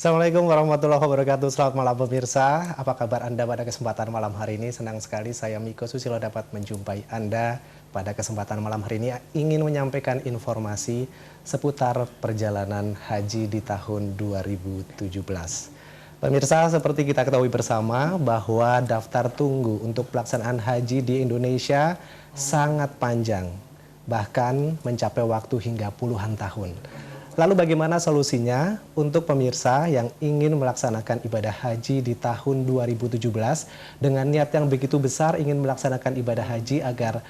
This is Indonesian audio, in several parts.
Assalamualaikum warahmatullahi wabarakatuh. Selamat malam pemirsa. Apa kabar Anda pada kesempatan malam hari ini? Senang sekali saya Miko Susilo dapat menjumpai Anda pada kesempatan malam hari ini. Ingin menyampaikan informasi seputar perjalanan haji di tahun 2017. Pemirsa, seperti kita ketahui bersama bahwa daftar tunggu untuk pelaksanaan haji di Indonesia sangat panjang, bahkan mencapai waktu hingga puluhan tahun. Lalu bagaimana solusinya untuk pemirsa yang ingin melaksanakan ibadah haji di tahun 2017 dengan niat yang begitu besar ingin melaksanakan ibadah haji agar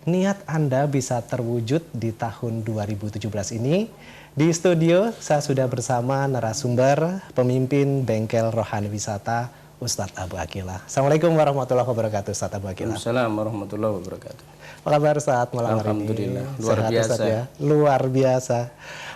niat Anda bisa terwujud di tahun 2017 ini? Di studio saya sudah bersama narasumber pemimpin Bengkel Rohani Wisata Ustadz Abu Aqillah. Assalamualaikum warahmatullahi wabarakatuh Ustadz Abu Aqillah. Assalamualaikum warahmatullahi wabarakatuh. Apa kabar Ustadz malam hari ini? Alhamdulillah, luar Sehat, biasa. Ustadz, ya? Luar biasa.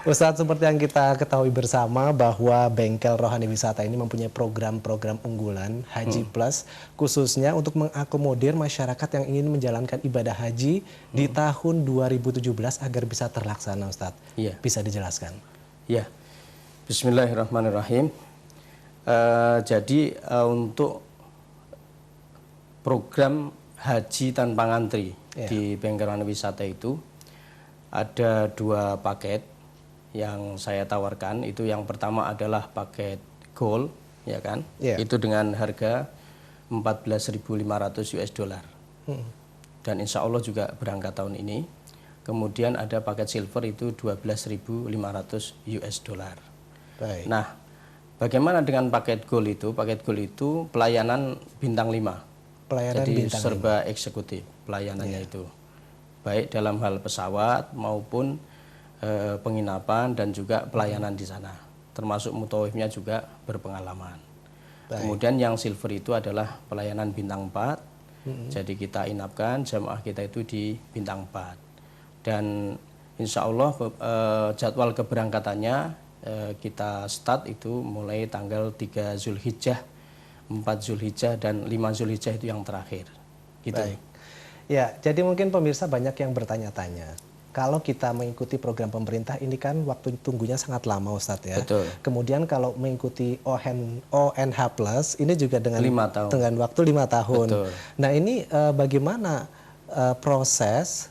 Ustadz, seperti yang kita ketahui bersama bahwa Bengkel Rohani Wisata ini mempunyai program-program unggulan Haji Plus, khususnya untuk mengakomodir masyarakat yang ingin menjalankan ibadah haji di tahun 2017 agar bisa terlaksana, Ustadz. Iya. Bisa dijelaskan? Ya, Bismillahirrahmanirrahim. Untuk program haji tanpa ngantri di Bengkel Rohani Wisata itu ada 2 paket yang saya tawarkan. Itu yang pertama adalah paket Gold, ya kan? Itu dengan harga 14.500 US dollar. Dan insya Allah juga berangkat tahun ini. Kemudian ada paket Silver itu 12.500 US dollar. Baik. Nah, bagaimana dengan paket Gold itu? Paket Gold itu pelayanan bintang 5. Pelayanan Jadi bintang serba eksekutif pelayanannya itu. Baik dalam hal pesawat maupun penginapan dan juga pelayanan di sana. Termasuk mutawifnya juga berpengalaman. Baik. Kemudian yang Silver itu adalah pelayanan bintang 4. Jadi kita inapkan jamaah kita itu di bintang 4. Dan insya Allah jadwal keberangkatannya kita start itu mulai tanggal 3 Zulhijjah, 4 Zulhijjah, dan 5 Zulhijjah itu yang terakhir. Gitu. Baik. Ya, jadi mungkin pemirsa banyak yang bertanya-tanya. Kalau kita mengikuti program pemerintah ini kan waktu tunggunya sangat lama, Ustadz, ya. Betul. Kemudian kalau mengikuti ONH Plus ini juga dengan 5 tahun. Dengan waktu 5 tahun. Betul. Nah, ini bagaimana proses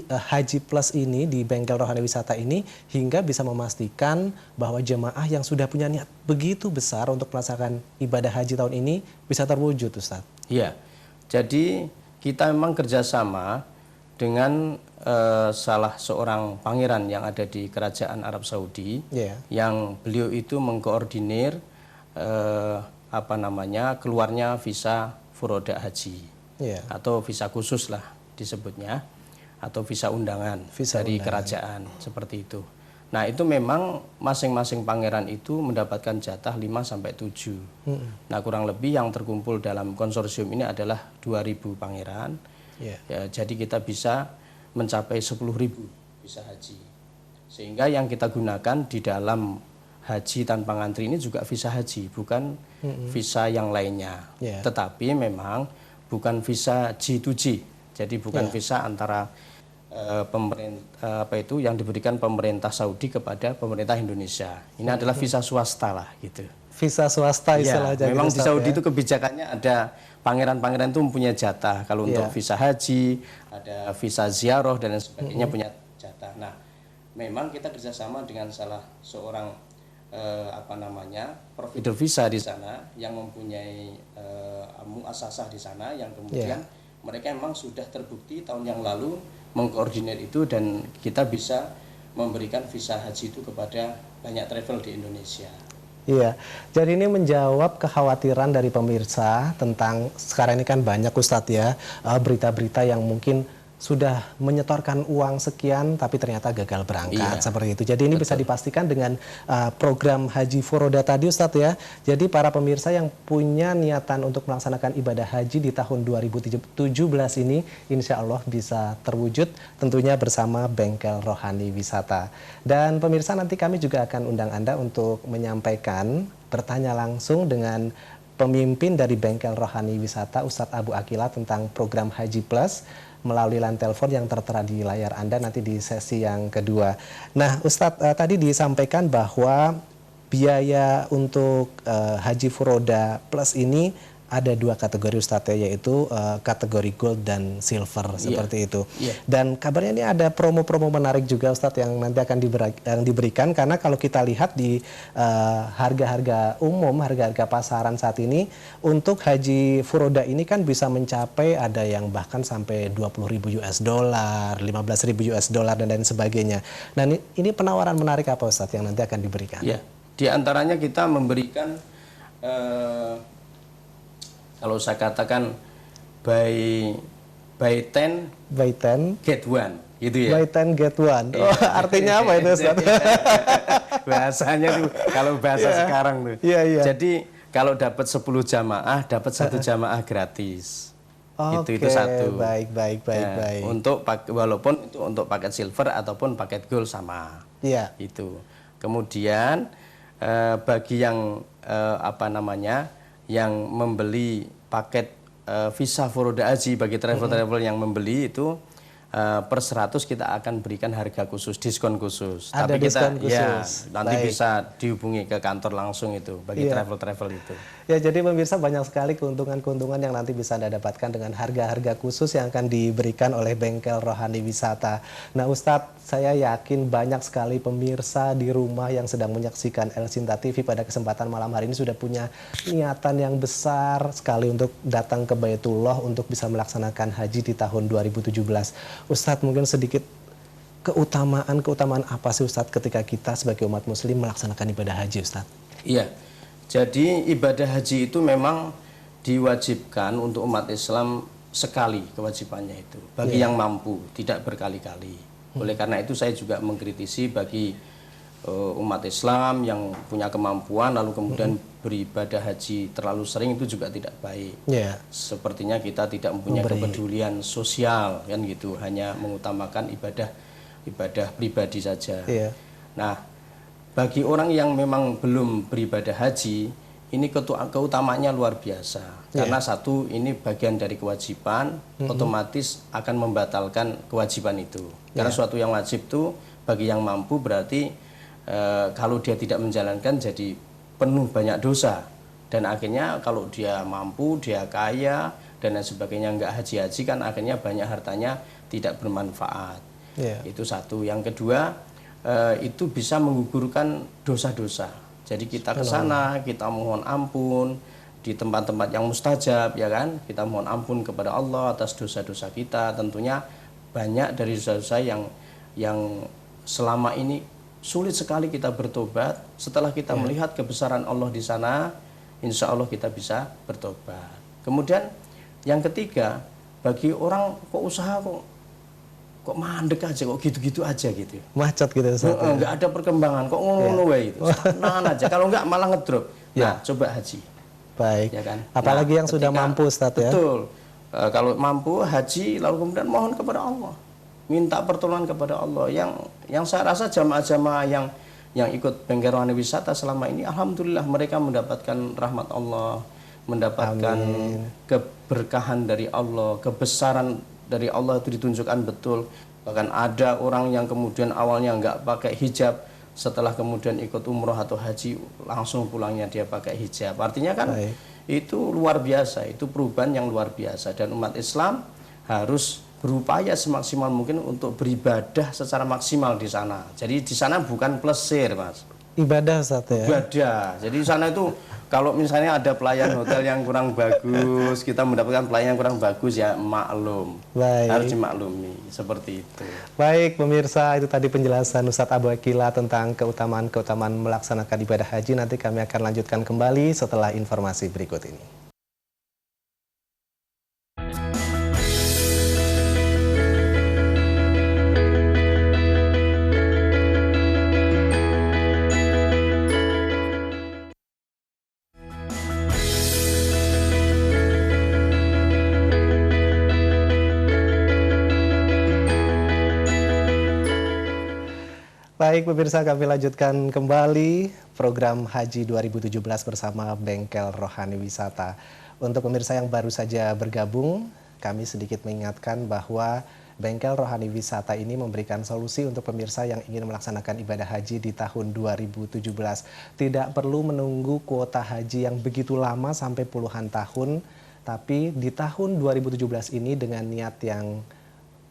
Haji Plus ini di Bengkel Rohani Wisata ini hingga bisa memastikan bahwa jemaah yang sudah punya niat begitu besar untuk melaksanakan ibadah haji tahun ini bisa terwujud, Ustadz? Iya. Jadi kita memang kerjasama dengan salah seorang pangeran yang ada di Kerajaan Arab Saudi, yang beliau itu mengkoordinir keluarnya visa furoda haji, atau visa khusus lah disebutnya, atau visa undangan dari kerajaan seperti itu. Nah, itu memang masing-masing pangeran itu mendapatkan jatah 5-7. Nah, kurang lebih yang terkumpul dalam konsorsium ini adalah 2.000 pangeran. Ya, jadi kita bisa mencapai 10.000 visa haji. Sehingga yang kita gunakan di dalam haji tanpa ngantri ini juga visa haji, bukan visa yang lainnya. Tetapi memang bukan visa G2G. Jadi bukan visa antara pemerintah yang diberikan pemerintah Saudi kepada pemerintah Indonesia. Ini adalah visa swasta lah gitu. Visa swasta istilahnya. Memang di Saudi itu kebijakannya ada pangeran-pangeran itu mempunyai jatah. Kalau untuk visa haji, ada visa ziarah dan sebagainya punya jatah. Nah, memang kita kerjasama dengan salah seorang provider visa di sana yang mempunyai muasasah di sana, yang kemudian mereka memang sudah terbukti tahun yang lalu mengkoordinir itu, dan kita bisa memberikan visa haji itu kepada banyak travel di Indonesia. Iya, jadi ini menjawab kekhawatiran dari pemirsa tentang sekarang ini kan banyak, Ustadz, ya, berita-berita yang mungkin sudah menyetorkan uang sekian tapi ternyata gagal berangkat, seperti itu. Jadi ini bisa dipastikan dengan program Haji Furoda tadi, Ustadz, ya. Jadi para pemirsa yang punya niatan untuk melaksanakan ibadah haji di tahun 2017 ini insya Allah bisa terwujud tentunya bersama Bengkel Rohani Wisata. Dan pemirsa, nanti kami juga akan undang Anda untuk menyampaikan, bertanya langsung dengan pemimpin dari Bengkel Rohani Wisata Ustadz Abu Aqillah tentang program Haji Plus melalui line telepon yang tertera di layar Anda nanti di sesi yang kedua. Nah, Ustadz, tadi disampaikan bahwa biaya untuk haji furoda plus ini ada 2 kategori Ustadz ya, yaitu kategori gold dan silver seperti itu. Dan kabarnya ini ada promo-promo menarik juga Ustadz yang nanti akan diberikan, karena kalau kita lihat di harga-harga umum, harga-harga pasaran saat ini untuk haji furoda ini kan bisa mencapai ada yang bahkan sampai 20.000 US dollar, 15.000 US dollar dan lain sebagainya. Nah ini penawaran menarik apa Ustadz yang nanti akan diberikan? Ya, di antaranya kita memberikan kalau saya katakan buy 10 get 1 gitu ya. Buy 10 get 1. Oh, artinya apa itu Ustaz? Bahasanya tuh kalau bahasa sekarang tuh. Jadi kalau dapat 10 jamaah dapat 1 jamaah gratis. Itu satu. Baik. Untuk walaupun itu untuk paket silver ataupun paket gold sama. Itu. Kemudian bagi yang yang membeli paket visa furoda haji, bagi travel yang membeli itu per 100 kita akan berikan harga khusus, diskon khusus. Ada Tapi diskon kita khusus. Nanti bisa dihubungi ke kantor langsung itu bagi travel itu. Ya, jadi pemirsa banyak sekali keuntungan-keuntungan yang nanti bisa Anda dapatkan dengan harga-harga khusus yang akan diberikan oleh Bengkel Rohani Wisata. Nah Ustadz, saya yakin banyak sekali pemirsa di rumah yang sedang menyaksikan El Sinta TV pada kesempatan malam hari ini sudah punya niatan yang besar sekali untuk datang ke Baitullah untuk bisa melaksanakan haji di tahun 2017. Ustadz, mungkin sedikit keutamaan apa sih Ustadz ketika kita sebagai umat muslim melaksanakan ibadah haji Ustadz? Iya. Jadi ibadah haji itu memang diwajibkan untuk umat Islam sekali kewajibannya itu. Bagi yang mampu, tidak berkali-kali. Oleh karena itu saya juga mengkritisi bagi umat Islam yang punya kemampuan lalu kemudian beribadah haji terlalu sering, itu juga tidak baik. Sepertinya kita tidak mempunyai kepedulian sosial kan gitu, hanya mengutamakan ibadah pribadi saja. Nah, bagi orang yang memang belum beribadah haji, ini keutamanya luar biasa. Karena satu, ini bagian dari kewajiban, otomatis akan membatalkan kewajiban itu. Karena suatu yang wajib itu bagi yang mampu berarti kalau dia tidak menjalankan jadi penuh banyak dosa. Dan akhirnya kalau dia mampu, dia kaya, dan lain sebagainya, nggak haji-haji kan akhirnya banyak hartanya tidak bermanfaat. Itu satu. Yang kedua, itu bisa menggugurkan dosa-dosa. Jadi kita ke sana, kita mohon ampun di tempat-tempat yang mustajab, ya kan? Kita mohon ampun kepada Allah atas dosa-dosa kita. Tentunya banyak dari dosa-dosa yang selama ini sulit sekali kita bertobat. Setelah kita melihat kebesaran Allah di sana, insya Allah kita bisa bertobat. Kemudian yang ketiga, bagi orang kok usaha kok mandek aja, kok gitu-gitu aja gitu. Macet gitu Ustaz. Enggak ada perkembangan, kok ngono wae itu. Stagnan aja. Kalau enggak malah ngedrop. Nah, coba haji. Baik. Ya kan? Apalagi yang sudah mampu Ustaz ya. Betul. Kalau mampu haji lalu kemudian mohon kepada Allah. Minta pertolongan kepada Allah. Yang saya rasa jamaah-jamaah yang ikut Bengkel Rohani Wisata selama ini alhamdulillah mereka mendapatkan rahmat Allah, mendapatkan keberkahan dari Allah, kebesaran dari Allah itu ditunjukkan betul. Bahkan ada orang yang kemudian awalnya nggak pakai hijab, setelah kemudian ikut umroh atau haji langsung pulangnya dia pakai hijab. Artinya kan itu luar biasa, itu perubahan yang luar biasa. Dan umat Islam harus berupaya semaksimal mungkin untuk beribadah secara maksimal di sana. Jadi di sana bukan plesir, Mas. Ibadah Ustaz ya. Ibadah. Jadi di sana itu kalau misalnya ada pelayan hotel yang kurang bagus, kita mendapatkan pelayan yang kurang bagus, ya maklum. Harus dimaklumi, seperti itu. Baik pemirsa, itu tadi penjelasan Ustadz Abu Akila tentang keutamaan melaksanakan ibadah haji. Nanti kami akan lanjutkan kembali setelah informasi berikut ini. Baik pemirsa, kami lanjutkan kembali program Haji 2017 bersama Bengkel Rohani Wisata. Untuk pemirsa yang baru saja bergabung, kami sedikit mengingatkan bahwa Bengkel Rohani Wisata ini memberikan solusi untuk pemirsa yang ingin melaksanakan ibadah haji di tahun 2017. Tidak perlu menunggu kuota haji yang begitu lama sampai puluhan tahun, tapi di tahun 2017 ini dengan niat yang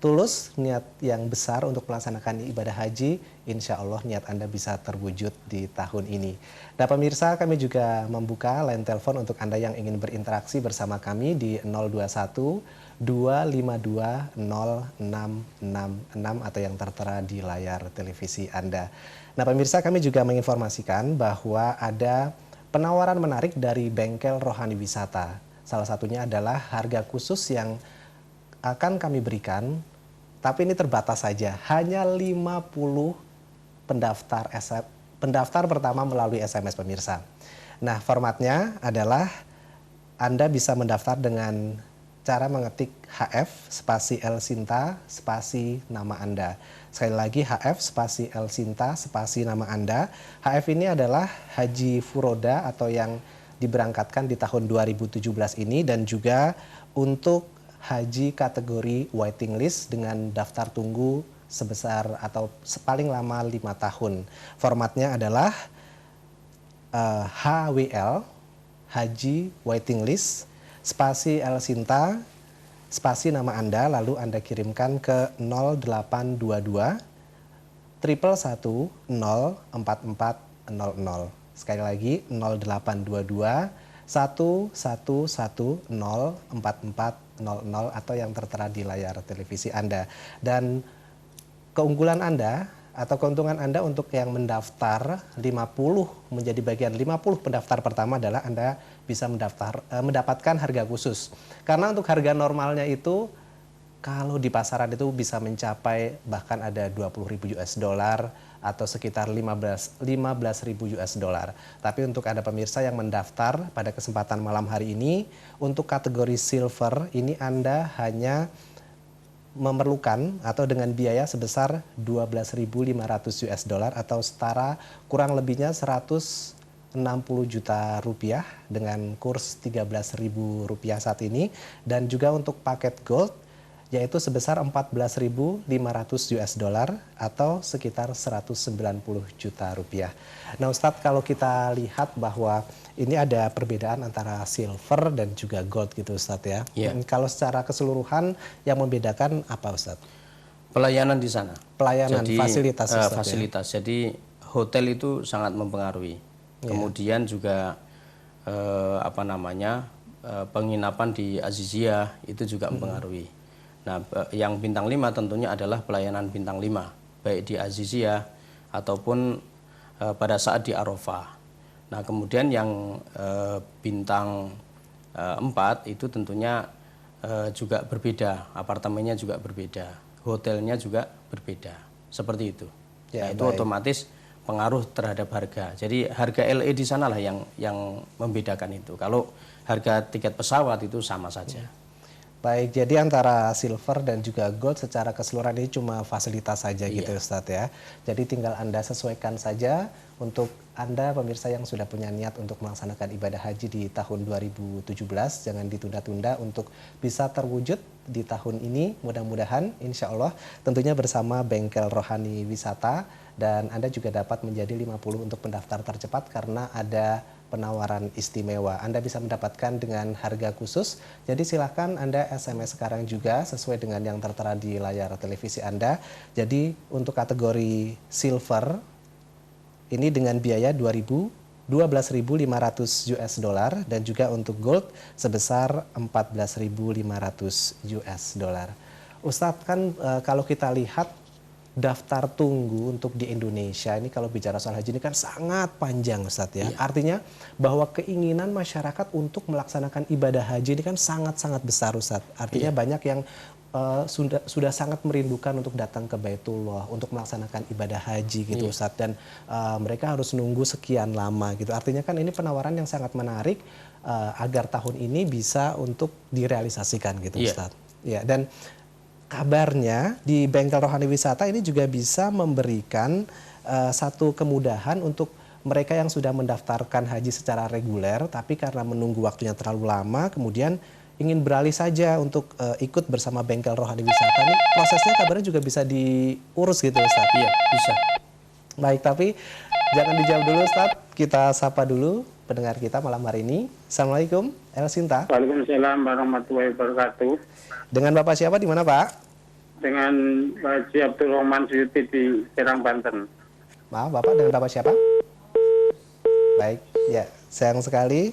tulus, niat yang besar untuk melaksanakan ibadah haji, insya Allah niat Anda bisa terwujud di tahun ini. Dan pemirsa, kami juga membuka line telepon untuk Anda yang ingin berinteraksi bersama kami di 021 252 0666 atau yang tertera di layar televisi Anda. Nah pemirsa, kami juga menginformasikan bahwa ada penawaran menarik dari Bengkel Rohani Wisata. Salah satunya adalah harga khusus yang akan kami berikan, tapi ini terbatas saja, hanya 50 pendaftar pertama melalui SMS pemirsa. Nah formatnya adalah Anda bisa mendaftar dengan cara mengetik HF spasi L Sinta spasi nama Anda. Sekali lagi HF spasi L Sinta spasi nama Anda. HF ini adalah Haji Furoda atau yang diberangkatkan di tahun 2017 ini, dan juga untuk haji kategori waiting list dengan daftar tunggu sebesar atau paling lama 5 tahun. Formatnya adalah HWL, Haji Waiting List, spasi L Sinta, spasi nama Anda, lalu Anda kirimkan ke 0822 111 04400. Sekali lagi 0822 111 04400 atau yang tertera di layar televisi Anda. Dan keunggulan Anda atau keuntungan Anda untuk yang mendaftar 50 menjadi bagian 50 pendaftar pertama adalah Anda bisa mendapatkan harga khusus. Karena untuk harga normalnya itu kalau di pasaran itu bisa mencapai bahkan ada 20.000 US dollar atau sekitar 15.000 US dollar. Tapi untuk Anda pemirsa yang mendaftar pada kesempatan malam hari ini, untuk kategori silver ini Anda hanya memerlukan atau dengan biaya sebesar 12.500 US dollar atau setara kurang lebihnya 160 juta rupiah dengan kurs 13.000 rupiah saat ini. Dan juga untuk paket gold yaitu sebesar 14.500 US dollar atau sekitar 190 juta rupiah. Nah Ustadz, kalau kita lihat bahwa ini ada perbedaan antara silver dan juga gold gitu Ustadz ya. Yeah. Kalau secara keseluruhan yang membedakan apa Ustadz? Pelayanan di sana. Pelayanan, jadi, fasilitas Ustadz fasilitas. Ya? Jadi hotel itu sangat mempengaruhi. Yeah. Kemudian juga penginapan di Azizia itu juga mempengaruhi. Nah, yang bintang 5 tentunya adalah pelayanan bintang 5, baik di Azizia ataupun pada saat di Arafah. Nah, kemudian yang bintang 4 itu tentunya juga berbeda, apartemennya juga berbeda, hotelnya juga berbeda, seperti itu. Ya, nah, itu otomatis pengaruh terhadap harga. Jadi harga LE di sanalah yang membedakan itu. Kalau harga tiket pesawat itu sama saja. Baik, jadi antara silver dan juga gold secara keseluruhan ini cuma fasilitas saja gitu Ustadz ya. Jadi tinggal Anda sesuaikan saja untuk Anda pemirsa yang sudah punya niat untuk melaksanakan ibadah haji di tahun 2017. Jangan ditunda-tunda untuk bisa terwujud di tahun ini. Mudah-mudahan insya Allah tentunya bersama Bengkel Rohani Wisata. Dan Anda juga dapat menjadi 50 untuk pendaftar tercepat karena ada penawaran istimewa. Anda bisa mendapatkan dengan harga khusus. Jadi silahkan Anda SMS sekarang juga sesuai dengan yang tertera di layar televisi Anda. Jadi untuk kategori silver ini dengan biaya 12.500 US dollar dan juga untuk gold sebesar 14.500 US dollar. Ustadz, kan kalau kita lihat daftar tunggu untuk di Indonesia ini kalau bicara soal haji ini kan sangat panjang Ustadz ya. Artinya bahwa keinginan masyarakat untuk melaksanakan ibadah haji ini kan sangat-sangat besar Ustadz. Artinya banyak yang sudah sangat merindukan untuk datang ke Baitullah untuk melaksanakan ibadah haji gitu Ustadz. Dan mereka harus nunggu sekian lama gitu. Artinya kan ini penawaran yang sangat menarik agar tahun ini bisa untuk direalisasikan gitu Ustadz. Ya, dan kabarnya di Bengkel Rohani Wisata ini juga bisa memberikan satu kemudahan untuk mereka yang sudah mendaftarkan haji secara reguler, tapi karena menunggu waktunya terlalu lama, kemudian ingin beralih saja untuk ikut bersama Bengkel Rohani Wisata, ini prosesnya kabarnya juga bisa diurus gitu Ustadz? Iya, bisa. Baik, tapi jangan dijawab dulu Ustadz, kita sapa dulu pendengar kita malam hari ini. Assalamualaikum, El Sinta. Waalaikumsalam warahmatullahi wabarakatuh. Dengan Bapak siapa, di mana Pak? Dengan Haji Abdul Rahman Suyuti di Serang, Banten. Maaf Bapak, dengan Bapak siapa? Baik, ya sayang sekali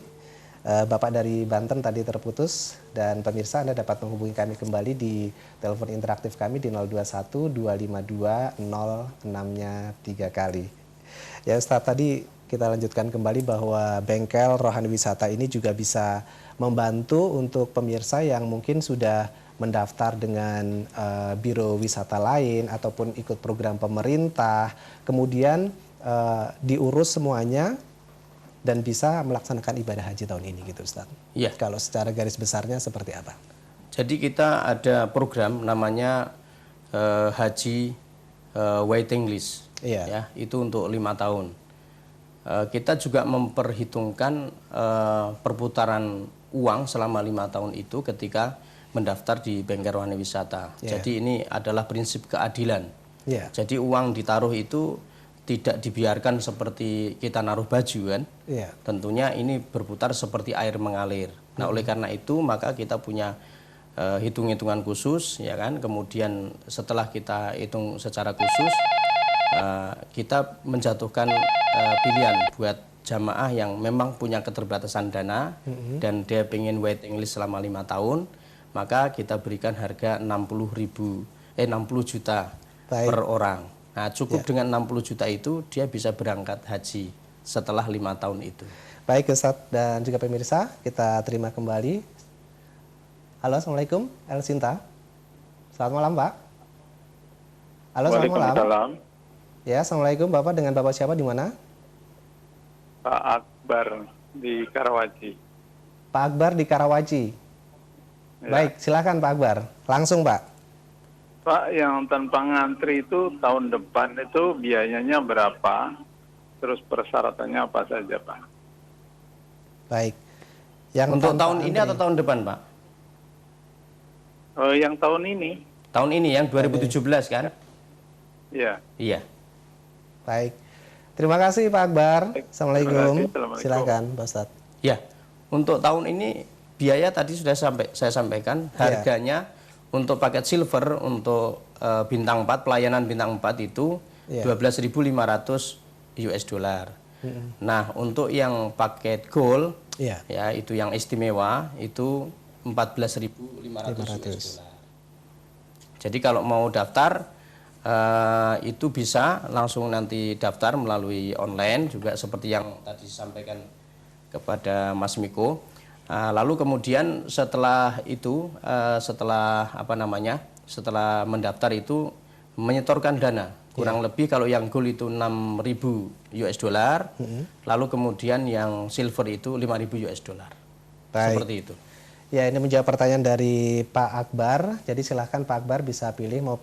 Bapak dari Banten tadi terputus, dan pemirsa Anda dapat menghubungi kami kembali di telepon interaktif kami di 021 252 06-nya 3 kali. Ya Ustadz, tadi kita lanjutkan kembali bahwa Bengkel Rohani Wisata ini juga bisa membantu untuk pemirsa yang mungkin sudah mendaftar dengan biro wisata lain ataupun ikut program pemerintah, kemudian diurus semuanya dan bisa melaksanakan ibadah haji tahun ini gitu Ustaz. Iya. Kalau secara garis besarnya seperti apa? Jadi kita ada program namanya haji waiting list. Iya. Ya, itu untuk 5 tahun. Kita juga memperhitungkan perputaran uang selama 5 tahun itu ketika mendaftar di Bengkel Rohani Wisata. Iya. Jadi ini adalah prinsip keadilan. Iya. Jadi uang ditaruh itu tidak dibiarkan seperti kita naruh baju kan. Iya. Tentunya ini berputar seperti air mengalir. Nah, oleh karena itu maka kita punya hitung-hitungan khusus ya kan. Kemudian setelah kita hitung secara khusus, kita menjatuhkan pilihan buat jamaah yang memang punya keterbatasan dana dan dia pengen waiting list selama 5 tahun, maka kita berikan harga 60 juta Baik. per orang. Nah, cukup dengan 60 juta itu dia bisa berangkat haji setelah 5 tahun itu. Baik Ustadz dan juga pemirsa, kita terima kembali. Halo, Assalamualaikum, El Sinta. Selamat malam Pak. Halo, selamat malam. Waalaikumsalam. Ya, Assalamualaikum Bapak, dengan Bapak siapa, di mana? Pak Akbar di Karawaci. Pak Akbar di Karawaci. Ya. Baik, silakan Pak Akbar. Langsung Pak. Pak, yang tanpa ngantri itu tahun depan itu biayanya berapa? Terus persyaratannya apa saja, Pak? Baik. Yang Untuk tanpa tahun ini antri. atau tahun depan, Pak? Yang tahun ini. Tahun ini yang 2017 kan? Ya. Iya. Baik. Terima kasih Pak Akbar. Assalamualaikum. Terima kasih. Assalamualaikum. Silakan Pak Ustadz. Ya. Untuk tahun ini biaya tadi sudah saya sampaikan, harganya untuk paket silver untuk bintang 4, pelayanan bintang 4 itu 12.500 US dollar. Nah, untuk yang paket gold ya itu yang istimewa itu 14.500 US dollar. Jadi kalau mau daftar itu bisa langsung nanti daftar melalui online juga seperti yang tadi disampaikan kepada Mas Miko. Lalu kemudian setelah itu, setelah mendaftar itu menyetorkan dana kurang lebih kalau yang gold itu 6.000 US dollar, lalu kemudian yang silver itu 5.000 US dollar. Baik. Seperti itu. Ya, ini menjawab pertanyaan dari Pak Akbar. Jadi silahkan Pak Akbar bisa pilih mau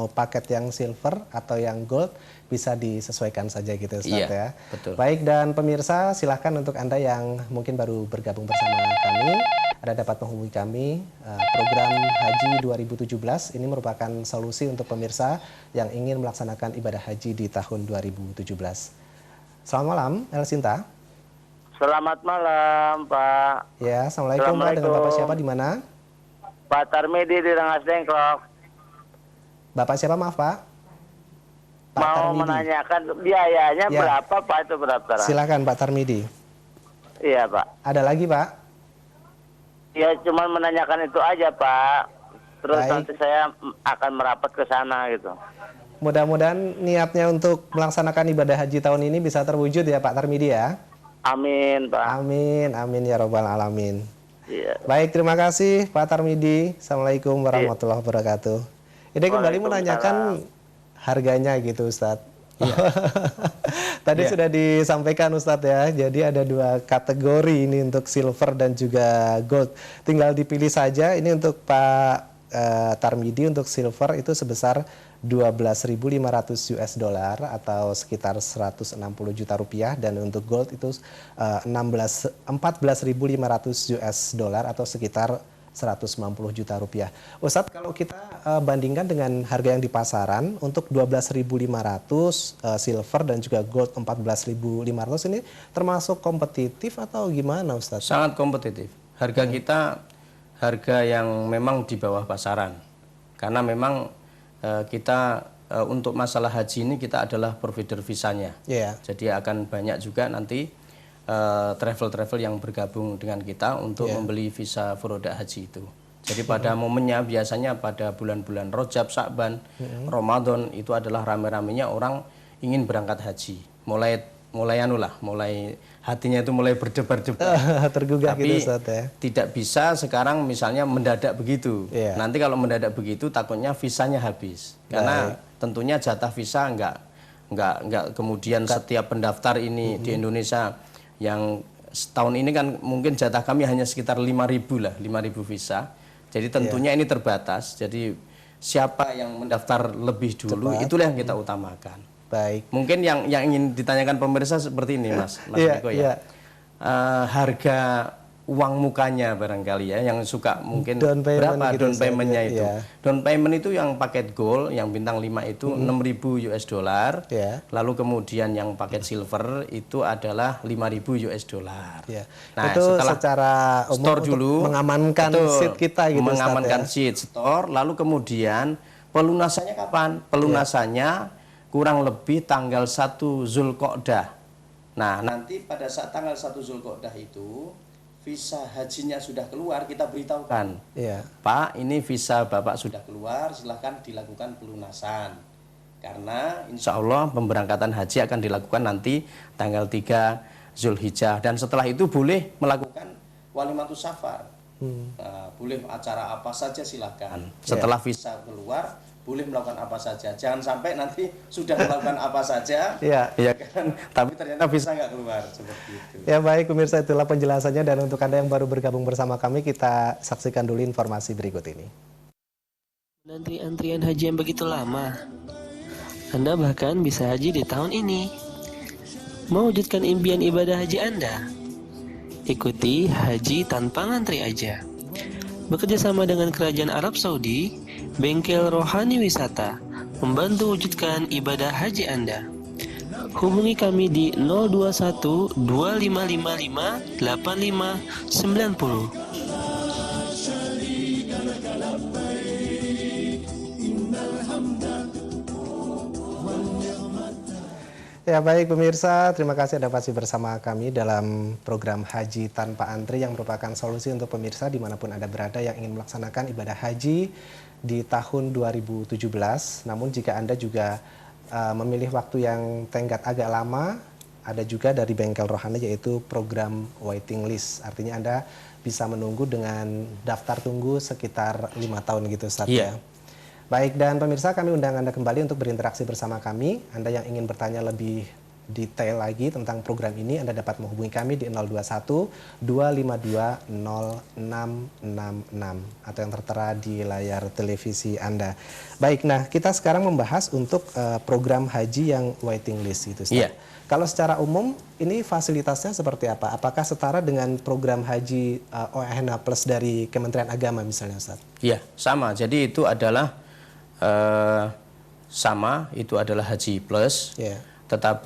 paket yang silver atau yang gold, bisa disesuaikan saja gitu Ustaz ya. Betul. Baik, dan pemirsa silahkan untuk Anda yang mungkin baru bergabung bersama kami, Anda dapat menghubungi kami. Program Haji 2017 ini merupakan solusi untuk pemirsa yang ingin melaksanakan ibadah haji di tahun 2017. Selamat malam, El Sinta. Selamat malam, Pak. Ya, Assalamualaikum Pak. Dengan Bapak siapa, di mana? Pak Tarmidi di Rengas Dengklok. Bapak siapa, maaf Pak? Pak Mau Tarmidi. menanyakan biayanya berapa, Pak, itu pendaftaran? Silakan Pak Tarmidi. Iya, Pak. Ada lagi Pak? Ya, cuma menanyakan itu aja, Pak. Terus Baik. nanti saya akan merapat ke sana gitu. Mudah-mudahan niatnya untuk melaksanakan ibadah haji tahun ini bisa terwujud ya Pak Tarmidi ya. Amin, Pak. Amin, amin ya robbal alamin. Iya. Baik, terima kasih Pak Tarmidi. Assalamualaikum warahmatullahi wabarakatuh. Ini kembali menanyakan harganya gitu Ustadz. Tadi sudah disampaikan Ustadz ya. Jadi ada 2 kategori ini untuk silver dan juga gold. Tinggal dipilih saja. Ini untuk Pak Tarmidi untuk silver itu sebesar 12.500 US dollar atau sekitar 160 juta rupiah, dan untuk gold itu 14.500 US dollar atau sekitar 190 juta rupiah. Ustadz, kalau kita bandingkan dengan harga yang di pasaran untuk 12.500 silver dan juga gold 14.500 ini termasuk kompetitif atau gimana, Ustadz? Sangat kompetitif. Harga kita harga yang memang di bawah pasaran. Karena memang kita untuk masalah haji ini kita adalah provider visanya. Jadi akan banyak juga nanti travel-travel yang bergabung dengan kita untuk membeli visa furoda haji itu. Jadi pada momennya biasanya pada bulan-bulan Rajab, Sya'ban, Ramadan itu adalah rame-ramenya orang ingin berangkat haji. Mulai hatinya itu mulai berdebar-debar. Tergugah tapi gitu, Ustadz, ya. Tidak bisa sekarang misalnya mendadak begitu. Nanti kalau mendadak begitu takutnya visanya habis. Karena tentunya jatah visa enggak kemudian setiap pendaftar ini di Indonesia yang setahun ini kan mungkin jatah kami hanya sekitar 5.000 lah, 5.000 visa. Jadi tentunya ini terbatas. Jadi siapa yang mendaftar lebih dulu itulah yang kita utamakan. Baik. Mungkin yang ingin ditanyakan pemirsa seperti ini, Mas Niko ya. Harga uang mukanya barangkali ya, yang suka mungkin berapa gitu, down payment-nya itu. Down payment itu yang paket gold, yang bintang 5 itu 6.000 US dollar. Lalu kemudian yang paket silver itu adalah 5.000 US dollar. Nah, itu secara umum store dulu, mengamankan seat kita gitu, mengamankan seat, store. Lalu kemudian pelunasannya kapan? Pelunasannya kurang lebih tanggal 1 Zulqa'dah. Nah, nanti pada saat tanggal 1 Zulqa'dah itu visa hajinya sudah keluar, kita beritahukan, Pak, ini visa Bapak sudah keluar, silahkan dilakukan pelunasan. Karena insya Allah pemberangkatan haji akan dilakukan nanti tanggal 3 Zulhijjah. Dan setelah itu boleh melakukan walimatus safar. Boleh acara apa saja silahkan. Setelah visa keluar, boleh melakukan apa saja. Jangan sampai nanti sudah melakukan apa saja, ya kan, tapi ternyata visa nggak keluar, seperti itu. Ya baik, pemirsa, itulah penjelasannya. Dan untuk Anda yang baru bergabung bersama kami, kita saksikan dulu informasi berikut ini. Menanti antrian haji yang begitu lama, Anda bahkan bisa haji di tahun ini. Mewujudkan impian ibadah haji Anda, ikuti Haji Tanpa Ngantri Aja. Bekerja sama dengan Kerajaan Arab Saudi, Bengkel Rohani Wisata membantu wujudkan ibadah haji Anda. Hubungi kami di 021 2555 8590. Ya baik pemirsa, terima kasih Anda masih bersama kami dalam program Haji Tanpa Antri yang merupakan solusi untuk pemirsa dimanapun Anda berada yang ingin melaksanakan ibadah haji di tahun 2017. Namun jika Anda juga memilih waktu yang tenggat agak lama, ada juga dari Bengkel Rohani yaitu program waiting list. Artinya Anda bisa menunggu dengan daftar tunggu sekitar 5 tahun gitu, Ustaz. Baik, dan pemirsa, kami undang Anda kembali untuk berinteraksi bersama kami. Anda yang ingin bertanya lebih detail lagi tentang program ini, Anda dapat menghubungi kami di 021 252 0666 atau yang tertera di layar televisi Anda. Baik, nah kita sekarang membahas untuk program haji yang waiting list itu, Ustaz. Kalau secara umum ini fasilitasnya seperti apa? Apakah setara dengan program haji OEHNA Plus dari Kementerian Agama misalnya, Ustaz? Iya, sama. Jadi itu adalah sama, itu adalah Haji Plus. Tetapi